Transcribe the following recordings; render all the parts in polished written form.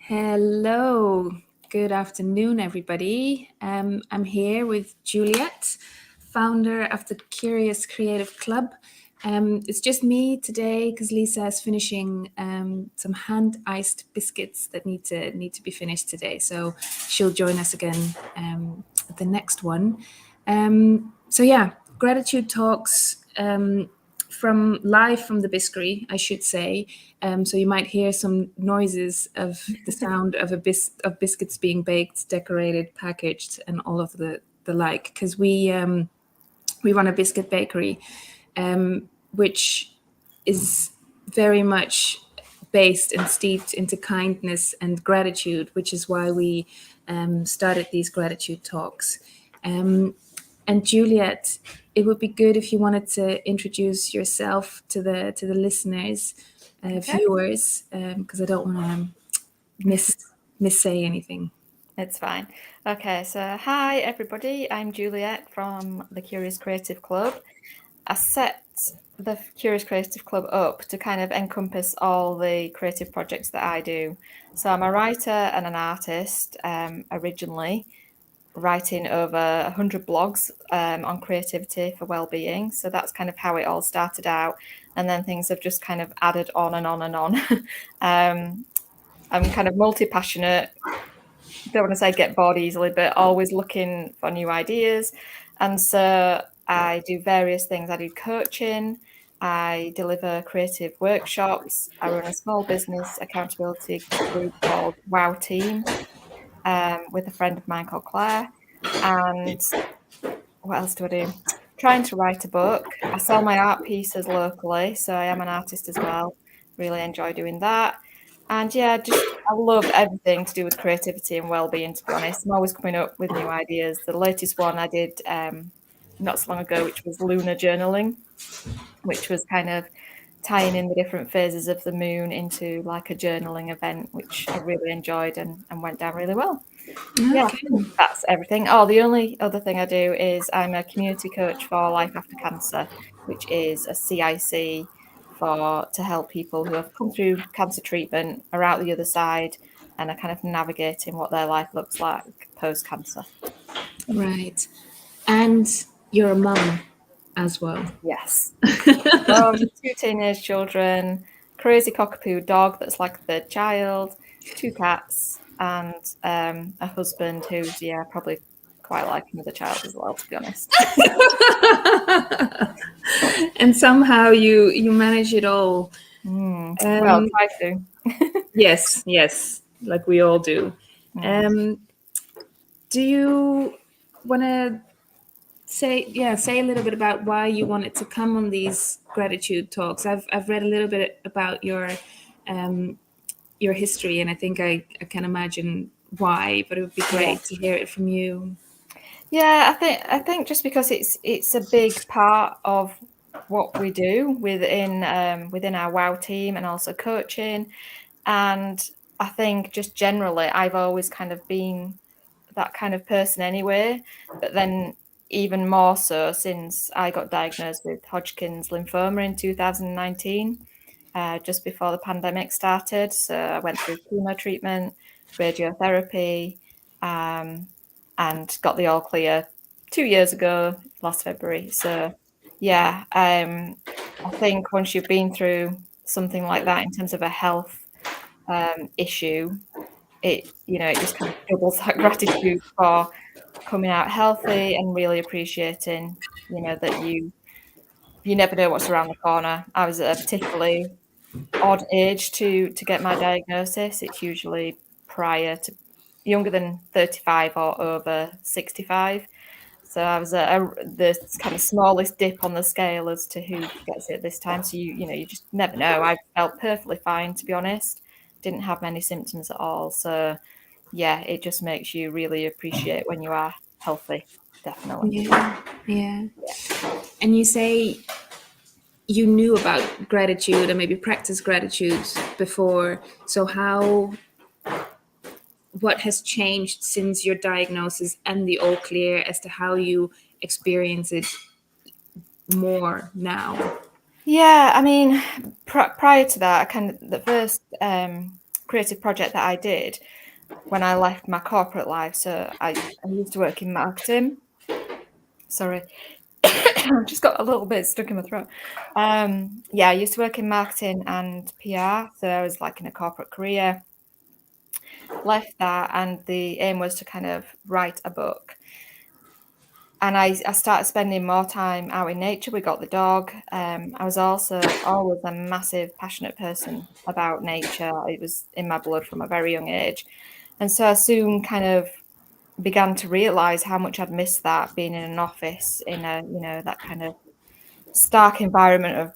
Hello, good afternoon, everybody. I'm here with Juliet, founder of the Curious Creative Club. It's just me today because Lisa is finishing some hand-iced biscuits that need to be finished today. So she'll join us again at the next one. Gratitude talks. From live from the biscuitery, I should say. So you might hear some noises of the sound of of biscuits being baked, decorated, packaged, and all of the like. Because we run a biscuit bakery, which is very much based and steeped into kindness and gratitude, which is why we started these gratitude talks. And Juliet, it would be good if you wanted to introduce yourself to the listeners, viewers, because I don't want to miss say anything. It's fine. Okay, so hi everybody, I'm Juliet from the Curious Creative Club. I set the Curious Creative Club up to kind of encompass all the creative projects that I do. So I'm a writer and an artist, originally writing over 100 blogs on creativity for well-being. So that's kind of how it all started out. And then things have just kind of added on and on and on. I'm kind of multi-passionate. Don't want to say get bored easily, but always looking for new ideas. And so I do various things. I do coaching, I deliver creative workshops, I run a small business accountability group called Wow Team with a friend of mine called Claire. And what else do I do? Trying to write a book. I sell my art pieces locally, so I am an artist as well. Really enjoy doing that. And yeah, I love everything to do with creativity and well-being, to be honest. I'm always coming up with new ideas. The latest one I did not so long ago, which was lunar journaling, which was kind of tying in the different phases of the moon into like a journaling event, which I really enjoyed and went down really well. Yeah, Okay. that's everything. Oh, the only other thing I do is I'm a community coach for Life After Cancer, which is a CIC to help people who have come through cancer treatment, are out the other side, and are kind of navigating what their life looks like post-cancer. Right. And you're a mum as well. Yes. 2 teenage children, crazy cockapoo dog that's like the child, 2 cats, and a husband who's probably quite like another child as well, to be honest. And somehow you manage it all. Well, try to. Yes, like we all do. Do you want to say a little bit about why you wanted to come on these gratitude talks? I've read a little bit about your history, and I think I can imagine why, but it would be great to hear it from you. Yeah, I think just because it's a big part of what we do within our WOW team and also coaching. And I think just generally I've always kind of been that kind of person anyway, but then even more so since I got diagnosed with Hodgkin's lymphoma in 2019, just before the pandemic started. So I went through chemo treatment, radiotherapy, and got the all clear 2 years ago, last February. So yeah, I think once you've been through something like that in terms of a health issue, it just kind of doubles that gratitude for coming out healthy and really appreciating, that you never know what's around the corner. I was at a particularly odd age to get my diagnosis. It's usually prior to younger than 35 or over 65. So I was the kind of smallest dip on the scale as to who gets it at this time. So you just never know. I felt perfectly fine, to be honest. Didn't have many symptoms at all. So yeah, it just makes you really appreciate when you are healthy. Definitely. Yeah. And you say you knew about gratitude and maybe practice gratitude before. So what has changed since your diagnosis and the all clear as to how you experience it more now? Yeah, I mean, prior to that, I kind of the first creative project that I did when I left my corporate life. So I used to work in marketing. Sorry. I've just got a little bit stuck in my throat. Yeah, I used to work in marketing and PR. So I was like in a corporate career, left that, and the aim was to kind of write a book. And I started spending more time out in nature. We got the dog. I was also always a massive, passionate person about nature. It was in my blood from a very young age. And so I soon kind of began to realize how much I'd missed that, being in an office in a, that kind of stark environment of,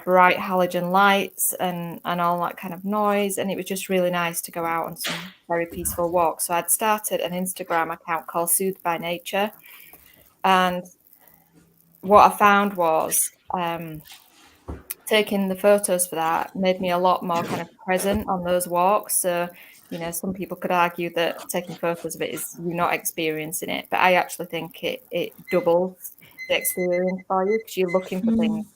bright halogen lights and all that kind of noise. And it was just really nice to go out on some very peaceful walks. So I'd started an Instagram account called Soothed by Nature. And what I found was taking the photos for that made me a lot more kind of present on those walks. So, some people could argue that taking photos of it is you not experiencing it, but I actually think it doubles the experience for you, because you're looking for things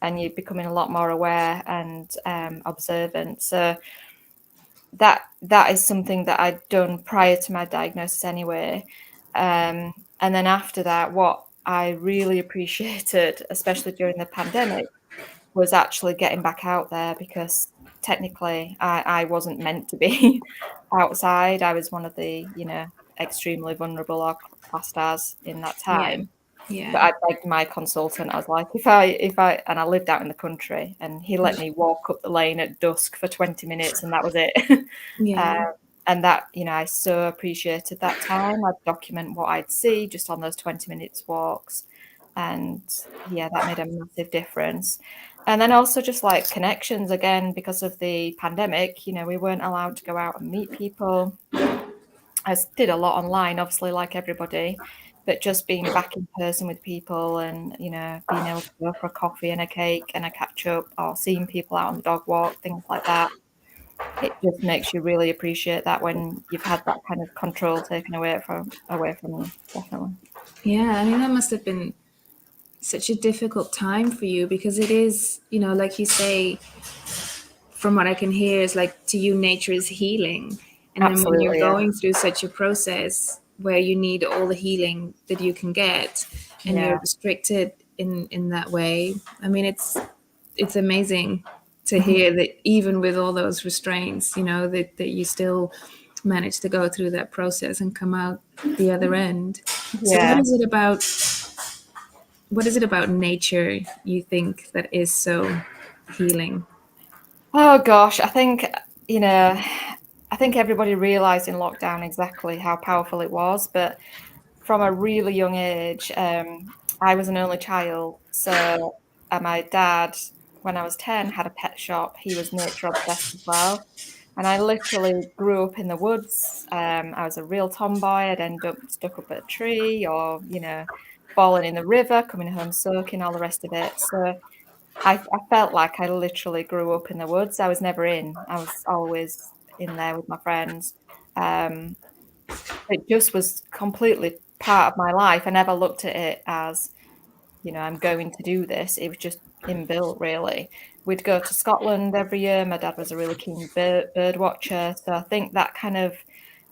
and you're becoming a lot more aware and observant. So that is something that I'd done prior to my diagnosis anyway. And then after that, what I really appreciated, especially during the pandemic, was actually getting back out there, because technically I wasn't meant to be outside. I was one of the, extremely vulnerable or classed as in that time. But I begged my consultant. I was like, if I, and I lived out in the country, and he let me walk up the lane at dusk for 20 minutes, and that was it. And that, I so appreciated that time. I'd document what I'd see just on those 20 minutes walks. And yeah, that made a massive difference. And then also just like connections, again, because of the pandemic, we weren't allowed to go out and meet people. I did a lot online, obviously, like everybody, but just being back in person with people and, being able to go for a coffee and a cake and a catch up, or seeing people out on the dog walk, things like that. It just makes you really appreciate that when you've had that kind of control taken away from you, definitely. Yeah, I mean, that must have been such a difficult time for you, because it is, like you say, from what I can hear, is like, to you, nature is healing. And then when you're Absolutely, yeah. going through such a process where you need all the healing that you can get, and Yeah. you're restricted in that way, I mean, it's amazing to hear that even with all those restraints, that you still manage to go through that process and come out the other end. So Yeah. what is it about nature you think that is so healing? Oh gosh, I think, everybody realized in lockdown exactly how powerful it was, but from a really young age, I was an only child. So my dad, when I was 10, had a pet shop. He was nature obsessed as well. And I literally grew up in the woods. I was a real tomboy. I'd end up stuck up at a tree, or, falling in the river, coming home soaking, all the rest of it. So I felt like I literally grew up in the woods. I was never in. I was always in there with my friends. It just was completely part of my life. I never looked at it as, I'm going to do this. It was just inbuilt, really. We'd go to Scotland every year. My dad was a really keen bird watcher. So I think that kind of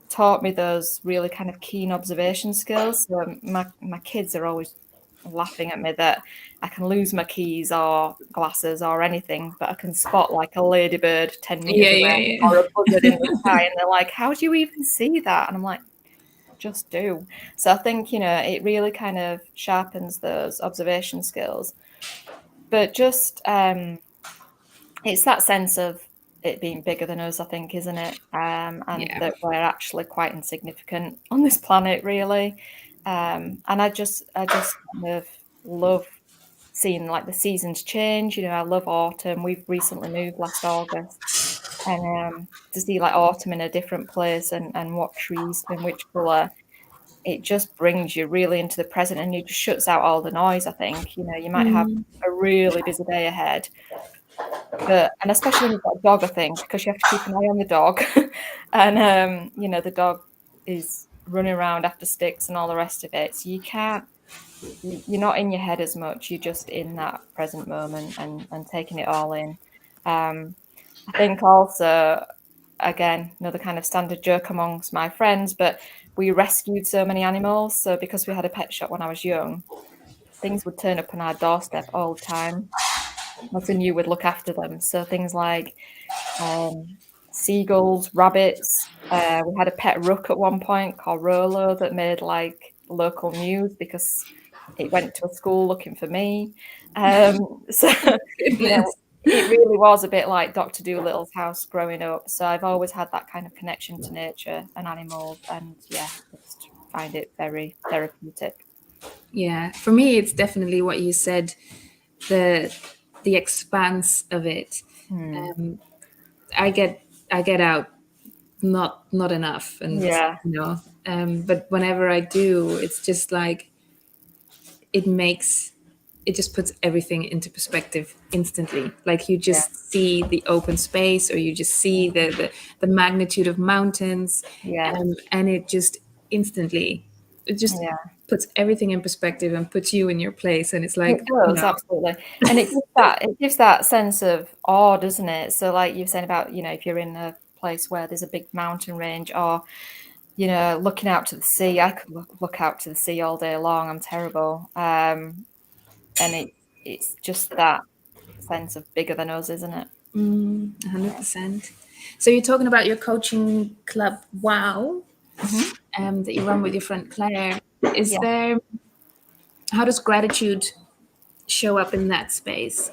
taught me those really kind of keen observation skills. So my kids are always laughing at me that I can lose my keys or glasses or anything, but I can spot like a ladybird 10 meters away or a buzzard in the sky. And they're like, how do you even see that? And I'm like, just do. So I think, it really kind of sharpens those observation skills. But just it's that sense of it being bigger than us, I think, isn't it? And that we're actually quite insignificant on this planet, really. And I just kind of love seeing like the seasons change. I love autumn. We've recently moved last August, and to see like autumn in a different place and what trees turn which colour, it just brings you really into the present, and it just shuts out all the noise. I think, you might have a really busy day ahead, and especially when you've got a dog, I think, because you have to keep an eye on the dog, and the dog is running around after sticks and all the rest of it. So you're not in your head as much. You're just in that present moment and taking it all in. I think also again, another kind of standard joke amongst my friends, but we rescued so many animals. So because we had a pet shop when I was young, things would turn up on our doorstep all the time. Nothing you would look after them. So things like seagulls, rabbits. We had a pet rook at one point called Rolo that made like local news because it went to a school looking for me. So, you know, Goodness. it really was a bit like Dr. Doolittle's house growing up. So I've always had that kind of connection to nature and animals. And yeah, just find it very therapeutic. Yeah, for me, it's definitely what you said, the the expanse of it. Hmm. Um, I get out not enough, and Yeah, but whenever I do, it's just like it makes it just puts everything into perspective instantly. Like you yeah, just see the open space, or you just see the magnitude of mountains, yeah, and it just instantly it just yeah. puts everything in perspective and puts you in your place. And it's It like, does, absolutely. And it gives that sense of awe, doesn't it? So like you're saying about, if you're in a place where there's a big mountain range or, looking out to the sea, I could look out to the sea all day long. I'm terrible. And it's just that sense of bigger than us, isn't it? 100%. So you're talking about your coaching club, wow, Hmm. that you run with your friend Claire. Is Yeah. there How does gratitude show up in that space?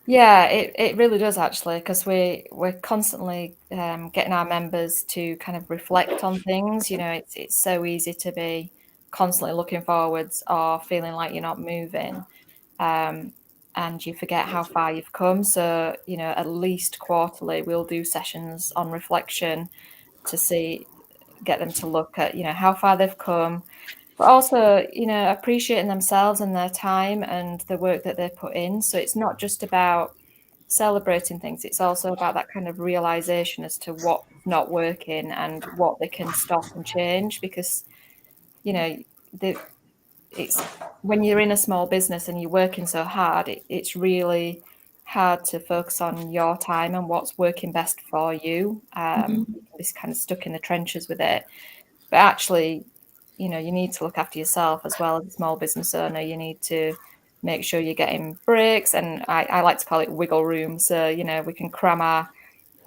Yeah, it really does actually, because we're constantly getting our members to kind of reflect on things. It's so easy to be constantly looking forwards or feeling like you're not moving, um, and you forget how far you've come. So at least quarterly, we'll do sessions on reflection to get them to look at how far they've come, but also appreciating themselves and their time and the work that they put in. So it's not just about celebrating things, it's also about that kind of realization as to what's not working and what they can stop and change, because you know the it's when you're in a small business and you're working so hard, it's really hard to focus on your time and what's working best for you. You can be kind of stuck in the trenches with it, but actually, you need to look after yourself as well as a small business owner. You need to make sure you're getting breaks, and I like to call it wiggle room. So, we can cram our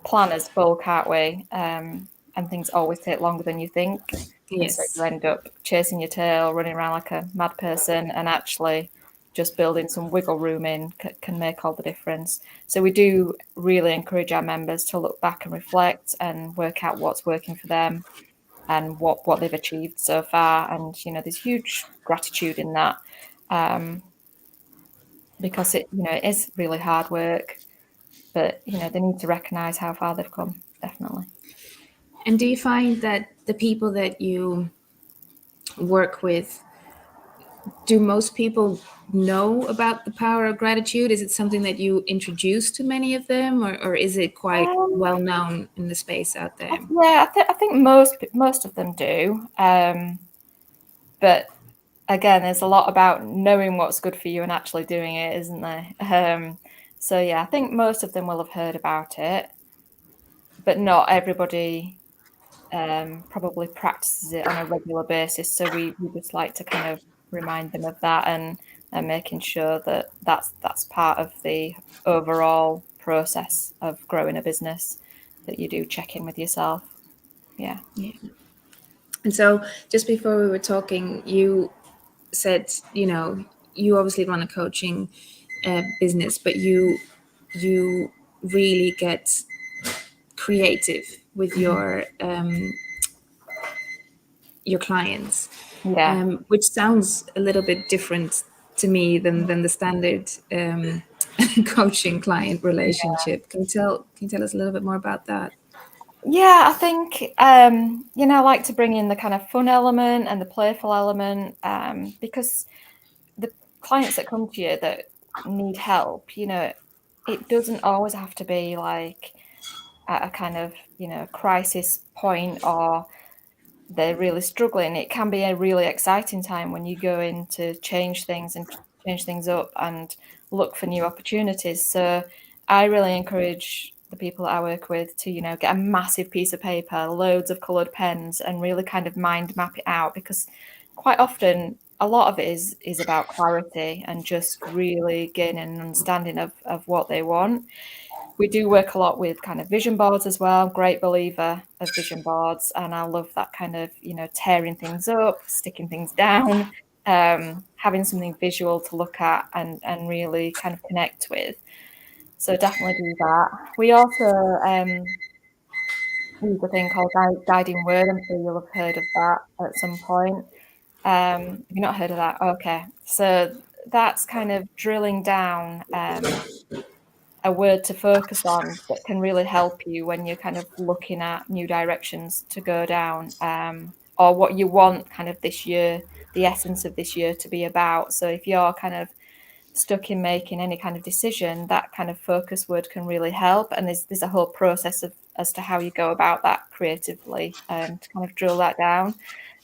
planners full, can't we? And things always take longer than you think. And so you Yes. end up chasing your tail, running around like a mad person, and actually just building some wiggle room in can make all the difference. So we do really encourage our members to look back and reflect and work out what's working for them and what they've achieved so far. And there's huge gratitude in that, because it is really hard work, but they need to recognize how far they've come, definitely. And do you find that the people that you work with, do most people know about the power of gratitude? Is it something that you introduce to many of them, or is it quite um, well known in the space out there? yeah, I think most of them do, but again, there's a lot about knowing what's good for you and actually doing it, isn't there? So yeah, I think most of them will have heard about it, but not everybody probably practices it on a regular basis. So we just like to kind of remind them of that, and making sure that that's part of the overall process of growing a business, that you do check in with yourself. Yeah. Yeah. And so, just before we were talking, you said, you obviously run a coaching business, but you really get creative with your clients, Yeah. which sounds a little bit different to me than the standard coaching client relationship. Can you tell us a little bit more about that? Yeah, I think I like to bring in the kind of fun element and the playful element, because the clients that come to you that need help, it doesn't always have to be like at a kind of crisis point, or they're really struggling. It can be a really exciting time when you go in to change things and change things up and look for new opportunities. So I really encourage the people that I work with to, get a massive piece of paper, loads of coloured pens, and really kind of mind map it out, because quite often a lot of it is about clarity and just really gaining an understanding of what they want. We do work a lot with kind of vision boards as well. Great believer of vision boards, and I love that kind of, tearing things up, sticking things down, having something visual to look at and really kind of connect with. So definitely do that. We also use a thing called guiding word. I'm sure you'll have heard of that at some point. Have you not heard of that? Okay. So that's kind of drilling down a word to focus on that can really help you when you're kind of looking at new directions to go down, or what you want kind of this year, the essence of this year to be about. So if you're kind of stuck in making any kind of decision, that kind of focus word can really help. And there's a whole process as to how you go about that creatively, to kind of drill that down.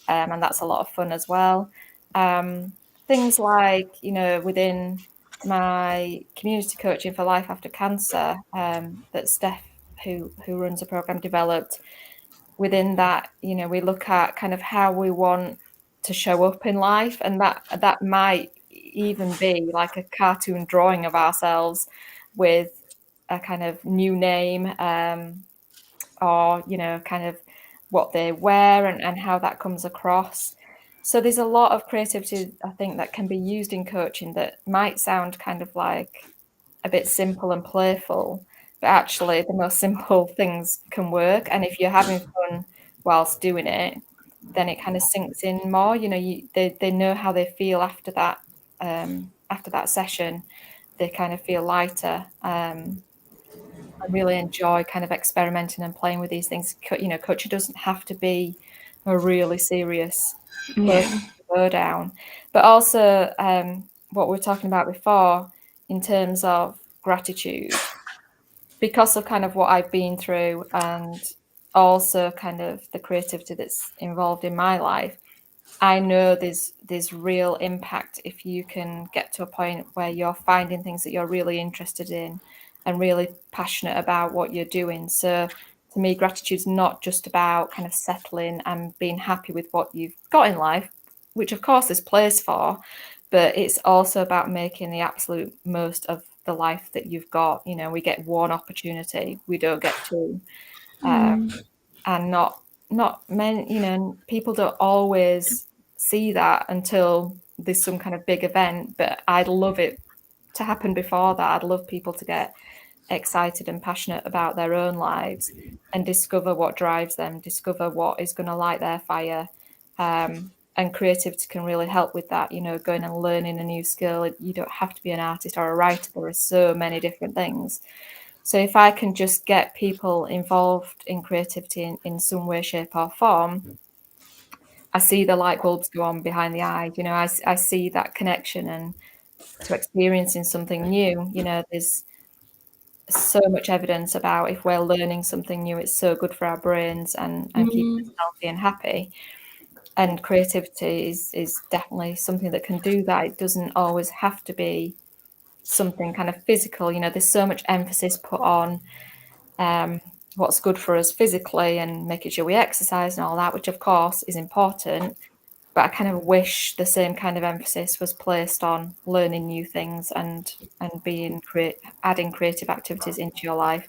And that's a lot of fun as well. Things like, within my community coaching for life after cancer, that Steph, who runs a program, developed. Within that, we look at kind of how we want to show up in life, and that might even be like a cartoon drawing of ourselves with a kind of new name, or kind of what they wear and how that comes across. So there's a lot of creativity, I think, that can be used in coaching that might sound kind of like a bit simple and playful, but actually the most simple things can work. And if you're having fun whilst doing it, then it kind of sinks in more. They know how they feel after that session. They kind of feel lighter. I really enjoy kind of experimenting and playing with these things. Coaching doesn't have to be a really serious process to go down, but also what we were talking about before in terms of gratitude, because of kind of what I've been through, and also kind of the creativity that's involved in my life. I know there's real impact if you can get to a point where you're finding things that you're really interested in and really passionate about what you're doing. So to me, gratitude's not just about kind of settling and being happy with what you've got in life, which of course there's place for, but it's also about making the absolute most of the life that you've got. We get one opportunity, we don't get two. And not many, people don't always see that until there's some kind of big event, but I'd love it to happen before that. I'd love people to get excited and passionate about their own lives and discover what drives them, discover what is going to light their fire. And creativity can really help with that, going and learning a new skill. You don't have to be an artist or a writer. There are so many different things. So if I can just get people involved in creativity in some way, shape or form, I see the light bulbs go on behind the eyes. I see that connection, and to experiencing something new, there's so much evidence about if we're learning something new, it's so good for our brains and keeping us healthy and happy. And creativity is definitely something that can do that. It doesn't always have to be something kind of physical. There's so much emphasis put on what's good for us physically and making sure we exercise and all that, which of course is important. But I kind of wish the same kind of emphasis was placed on learning new things and adding creative activities into your life.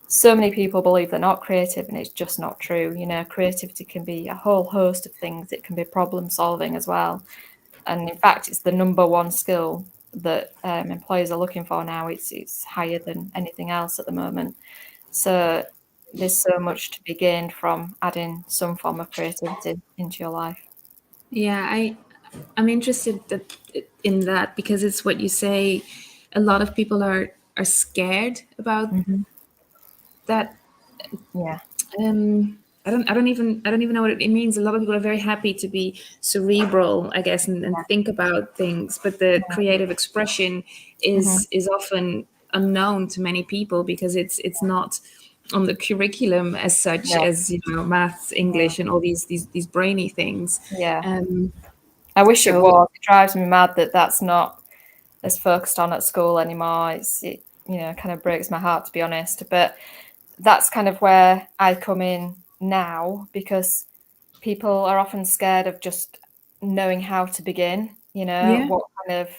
So many people believe they're not creative, and it's just not true. Creativity can be a whole host of things. It can be problem solving as well. And in fact, it's the number one skill that employers are looking for now. It's higher than anything else at the moment. So there's so much to be gained from adding some form of creativity into your life. Yeah, I'm interested in that, because it's what you say. A lot of people are scared about that. Yeah. I don't even know what it means. A lot of people are very happy to be cerebral, I guess, and think about things, but the creative expression is often unknown to many people because it's not on the curriculum as such as maths, English, and all these brainy things. Yeah. Um, I wish it so was. It drives me mad that that's not as focused on at school anymore. It kind of breaks my heart, to be honest. But that's kind of where I come in now, because people are often scared of just knowing how to begin, Yeah. what kind of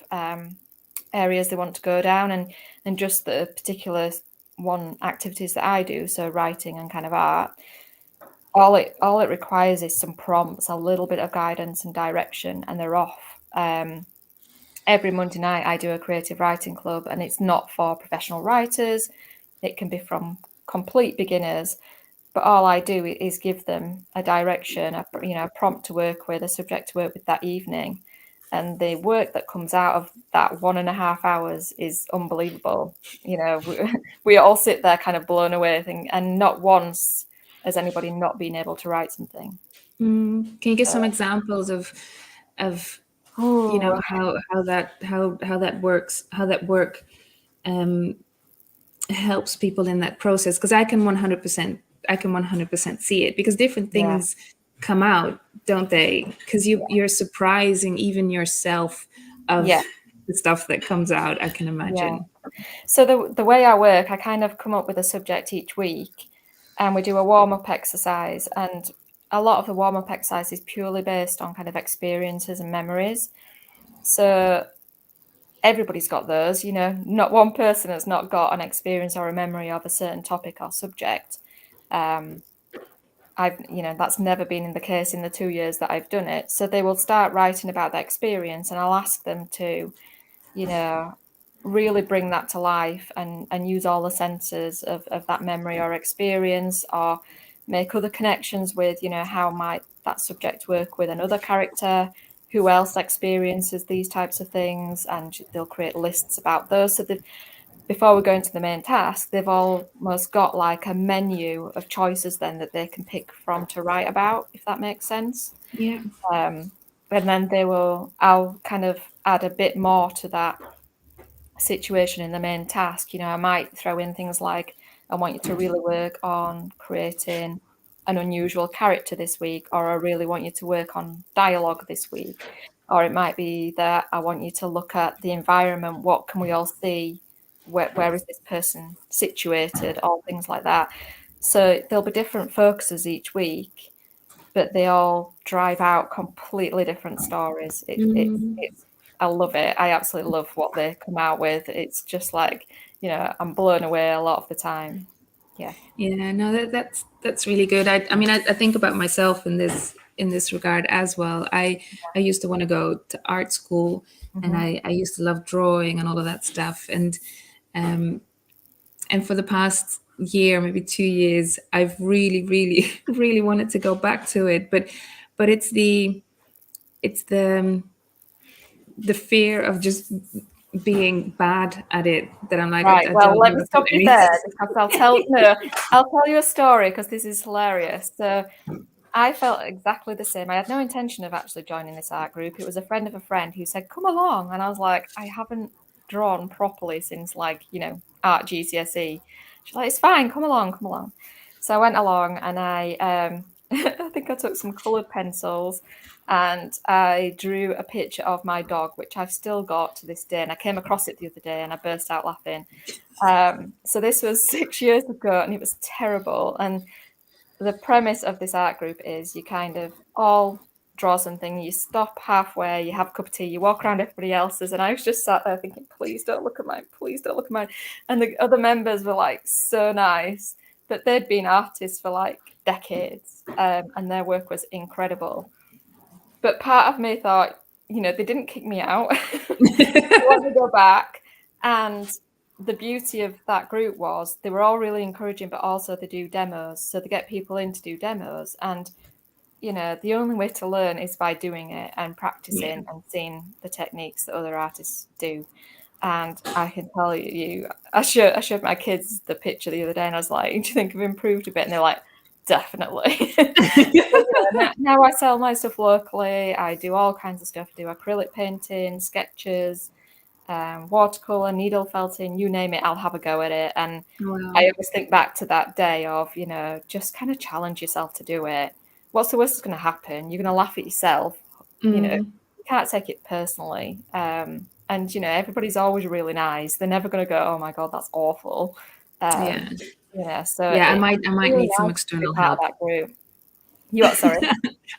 areas they want to go down, and just the particular one activities that I do, so writing and kind of art, all it requires is some prompts, a little bit of guidance and direction, and they're off. Every Monday night I do a creative writing club, and it's not for professional writers. It can be from complete beginners, but all I do is give them a direction, a prompt to work with, a subject to work with that evening. And the work that comes out of that 1.5 hours is unbelievable. We all sit there kind of blown away, and not once has anybody not been able to write something. Can you give some examples of Oh, how that works, how that work helps people in that process? Because I can 100% see it, because different yeah, things come out, don't they? Because you're surprising even yourself yeah, of the stuff that comes out, I can yeah. imagine. So the way I work, I kind of come up with a subject each week, and we do a warm-up exercise. And a lot of the warm-up exercise is purely based on kind of experiences and memories. So everybody's got those, not one person has not got an experience or a memory of a certain topic or subject. That's never been the case in the 2 years that I've done it. So they will start writing about that experience, and I'll ask them to, really bring that to life, and use all the senses of that memory or experience, or make other connections with, how might that subject work with another character, who else experiences these types of things, and they'll create lists about those. So before we go into the main task, they've almost got like a menu of choices then that they can pick from to write about, if that makes sense. Yeah. And then I'll kind of add a bit more to that situation in the main task. I might throw in things like, I want you to really work on creating an unusual character this week, or I really want you to work on dialogue this week. Or it might be that I want you to look at the environment. What can we all see? Where is this person situated? All things like that. So there'll be different focuses each week, but they all drive out completely different stories. It's I love it. I absolutely love what they come out with. It's just like, I'm blown away a lot of the time. Yeah. Yeah, no, that's really good. I mean, I think about myself in this regard as well. I used to want to go to art school, and Mm-hmm. I used to love drawing and all of that stuff. Um, and for the past year, maybe 2 years, I've really, really, really wanted to go back to it. But it's the fear of just being bad at it that I'm like, Right. I Well, don't let want me to stop put you any. there, because I'll tell you a story, because this is hilarious. So I felt exactly the same. I had no intention of actually joining this art group. It was a friend of a friend who said, "Come along," and I was like, "I haven't drawn properly since, like, art GCSE." She's like, "It's fine. Come along, come along." So I went along, and I think I took some coloured pencils, and I drew a picture of my dog, which I've still got to this day. And I came across it the other day, and I burst out laughing. So this was 6 years ago, and it was terrible. And the premise of this art group is you kind of all draw something, you stop halfway, you have a cup of tea, you walk around everybody else's. And I was just sat there thinking, please don't look at mine, please don't look at mine. And the other members were like so nice, but they'd been artists for like decades, and their work was incredible. But part of me thought, they didn't kick me out. I want to go back. And the beauty of that group was they were all really encouraging, but also they do demos. So they get people in to do demos. And, the only way to learn is by doing it and Yeah. practicing and seeing the techniques that other artists do. And I can tell you, I showed my kids the picture the other day, and I was like, do you think I've improved a bit? And they're like, definitely. Now I sell my stuff locally. I do all kinds of stuff. I do acrylic painting, sketches, watercolor, needle felting, you name it, I'll have a go at it. And I Wow. always think back to that day of, just kind of challenge yourself to do it. What's the worst that's going to happen? You're going to laugh at yourself. You can't take it personally. And everybody's always really nice. They're never going to go, oh my God, that's awful. Yeah. So Yeah, I might really need some nice to be external part of help. that group. You what? Sorry.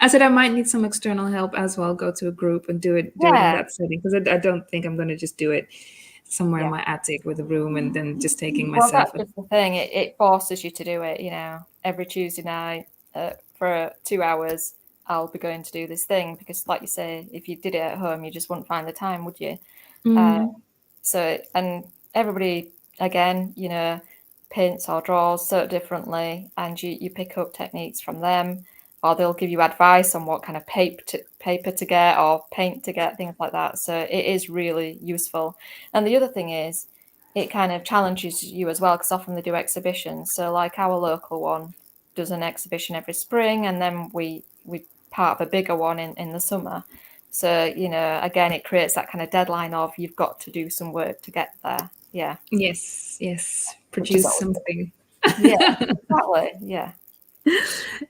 I said I might need some external help as well. Go to a group and do it in that setting, because I don't think I'm going to just do it somewhere in my attic with a room and then just taking Well, myself. that's just the thing. It forces you to do it. Every Tuesday night for 2 hours, I'll be going to do this thing because, like you say, if you did it at home, you just wouldn't find the time, would you? So, and everybody, again, paints or draws so differently, and you pick up techniques from them, or they'll give you advice on what kind of paper to get or paint to get, things like that. So it is really useful. And the other thing is, it kind of challenges you as well, because often they do exhibitions. So like our local one does an exhibition every spring, and then we part of a bigger one in the summer. So, again, it creates that kind of deadline of you've got to do some work to get there. Yeah. Yes. Which is Produce something. Yeah, exactly. Yeah.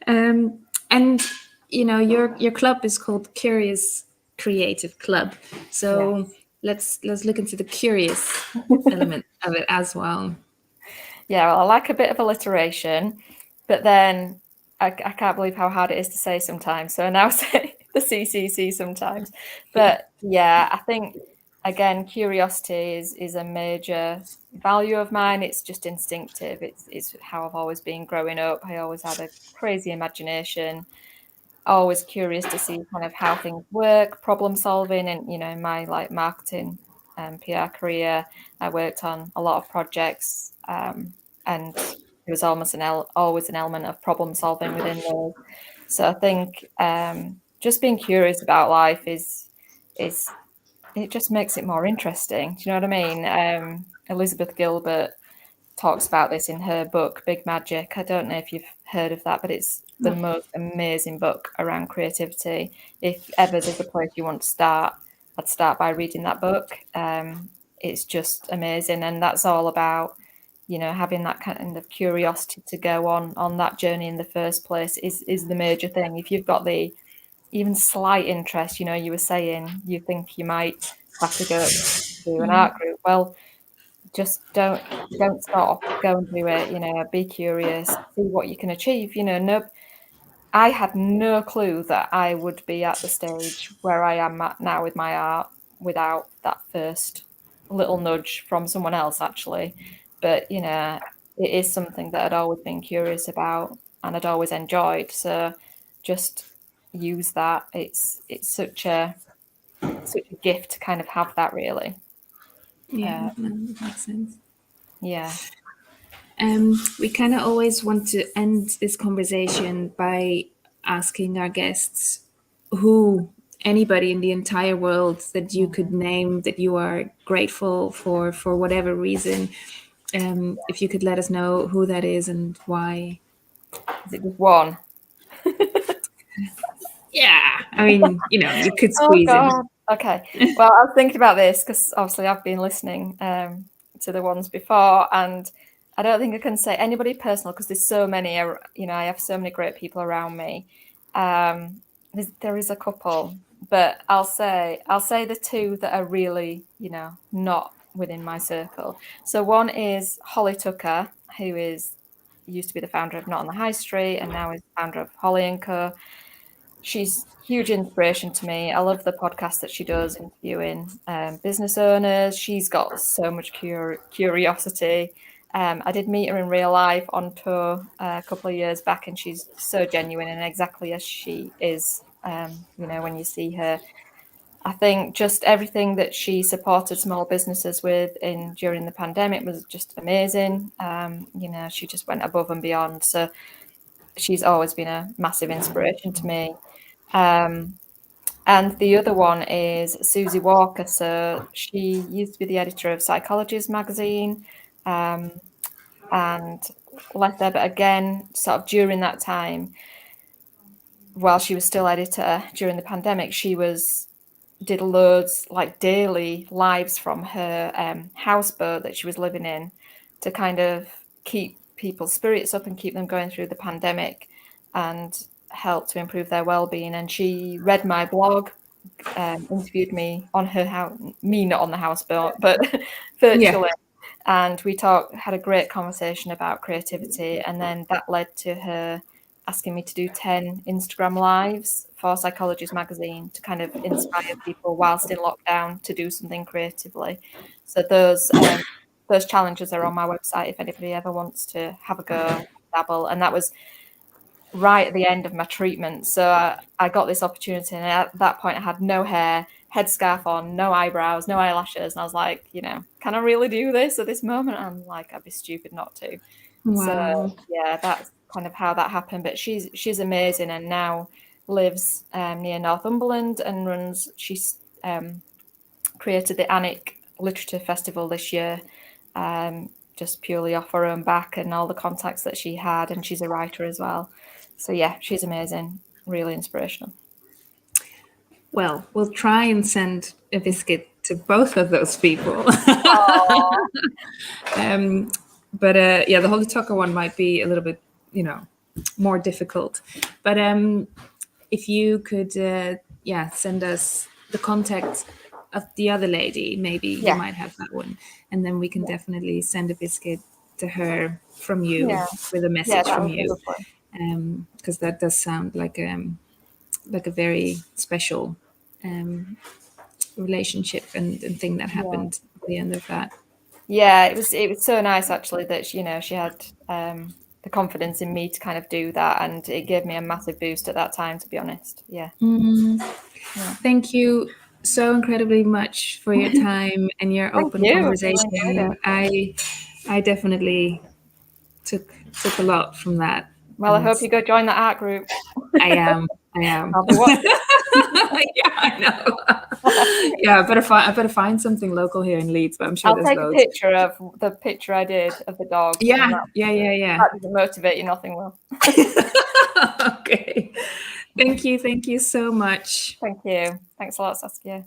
And your club is called Curious Creative Club. So let's look into the curious element of it as well. Yeah, well, I like a bit of alliteration, but then I can't believe how hard it is to say sometimes. So I now say the CCC sometimes. But yeah, I think, again, curiosity is a major value of mine. It's just instinctive. It's how I've always been growing up. I always had a crazy imagination, always curious to see kind of how things work, problem solving. And, in my like marketing and PR career, I worked on a lot of projects, and there was almost always an element of problem solving within those. So I think just being curious about life is it just makes it more interesting. Do you know what I mean? Elizabeth Gilbert talks about this in her book Big Magic. I don't know if you've heard of that, but it's the most amazing book around creativity. If ever there's a place you want to start, I'd start by reading that book. It's just amazing, and that's all about having that kind of curiosity to go on that journey in the first place is the major thing. If you've got the even slight interest, you were saying you think you might have to go to an art group. Well, just don't stop, go and do it, be curious, see what you can achieve. No, I had no clue that I would be at the stage where I am at now with my art without that first little nudge from someone else, actually. But it is something that I'd always been curious about and I'd always enjoyed, so just use that. It's such a gift to kind of have that, really. Yeah, no, that makes sense. Yeah. We kind of always want to end this conversation by asking our guests who anybody in the entire world that you could name that you are grateful for whatever reason. If you could let us know who that is and why. Is it just one? Yeah, I mean, you could Oh squeeze in. God. Okay. Well, I was thinking about this because obviously I've been listening to the ones before, and I don't think I can say anybody personal because there's so many. I have so many great people around me. There is a couple, but I'll say the two that are really, not within my circle. So one is Holly Tucker, who used to be the founder of Not on the High Street and now is founder of Holly and Co. She's huge inspiration to me. I love the podcast that she does interviewing business owners. She's got so much curiosity. I did meet her in real life on tour a couple of years back, and she's so genuine and exactly as she is. When you see her, I think just everything that she supported small businesses with during the pandemic was just amazing. She just went above and beyond. So she's always been a massive inspiration to me. And the other one is Susie Walker. So she used to be the editor of Psychology's magazine, and left there. But again, sort of during that time, while she was still editor during the pandemic, she did loads like daily lives from her houseboat that she was living in to kind of keep people's spirits up and keep them going through the pandemic and help to improve their well-being. And she read my blog, interviewed me on her house, me not on the houseboat, but virtually. And we had a great conversation about creativity, and then that led to her asking me to do 10 Instagram lives for Psychologies magazine to kind of inspire people whilst in lockdown to do something creatively. So those challenges are on my website if anybody ever wants to have a go, dabble. And that was right at the end of my treatment. So I got this opportunity, and at that point I had no hair, headscarf on, no eyebrows, no eyelashes. And I was like, can I really do this at this moment? I'm like, I'd be stupid not to. Wow. So yeah, that's kind of how that happened. But she's amazing, and now lives near Northumberland and she's created the Annick Literature Festival this year, just purely off her own back and all the contacts that she had. And she's a writer as well. So yeah, she's amazing, really inspirational. Well, we'll try and send a biscuit to both of those people. But yeah, the Holy Tucker one might be a little bit, more difficult. But if you could, send us the contact of the other lady, maybe you might have that one, and then we can definitely send a biscuit to her from you with a message from you, because that does sound like a very special relationship and thing that happened at the end of that. Yeah, it was so nice actually that she had the confidence in me to kind of do that, and it gave me a massive boost at that time, to be honest. Yeah. Thank you so incredibly much for your time and your open conversation. I definitely took a lot from that. Well, I hope you go join that art group. I am. I'll be watching. Yeah, I know. Yeah, I better find something local here in Leeds, but I'm sure I'll take loads. a picture of the picture I did of the dog. Yeah. That doesn't motivate you, nothing will. Okay. Thank you so much. Thank you. Thanks a lot, Saskia.